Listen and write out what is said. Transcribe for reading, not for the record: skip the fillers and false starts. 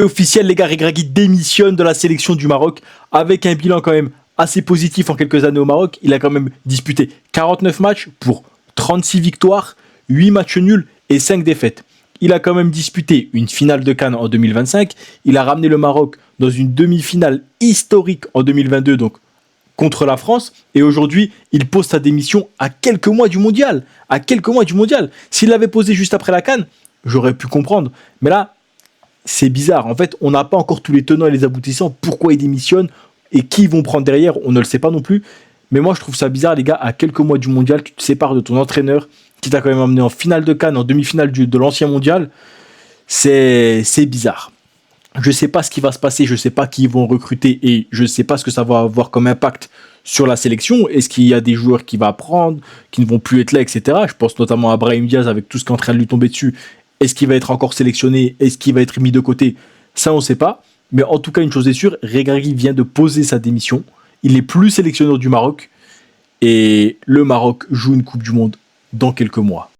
Officiel, les gars, Regragui démissionne de la sélection du Maroc avec un bilan quand même assez positif en quelques années au Maroc. Il a quand même disputé 49 matchs pour 36 victoires, 8 matchs nuls et 5 défaites. Il a quand même disputé une finale de Cannes en 2025. Il a ramené le Maroc dans une demi-finale historique en 2022, donc contre la France. Et aujourd'hui, il pose sa démission à quelques mois du mondial. À quelques mois du mondial. S'il l'avait posé juste après la Cannes, j'aurais pu comprendre. Mais là, c'est bizarre. En fait, on n'a pas encore tous les tenants et les aboutissants. Pourquoi ils démissionnent et qui ils vont prendre derrière, on ne le sait pas non plus. Mais moi, je trouve ça bizarre, les gars, à quelques mois du mondial, tu te sépares de ton entraîneur qui t'a quand même emmené en finale de Cannes, en demi-finale de l'ancien mondial. C'est bizarre. Je ne sais pas ce qui va se passer, je ne sais pas qui ils vont recruter et je ne sais pas ce que ça va avoir comme impact sur la sélection. Est-ce qu'il y a des joueurs qui va prendre, qui ne vont plus être là, etc. Je pense notamment à Brahim Diaz avec tout ce qui est en train de lui tomber dessus. Est-ce qu'il va être encore sélectionné? Est-ce qu'il va être mis de côté? Ça, on ne sait pas. Mais en tout cas, une chose est sûre, Regragui vient de poser sa démission. Il n'est plus sélectionneur du Maroc. Et le Maroc joue une Coupe du Monde dans quelques mois.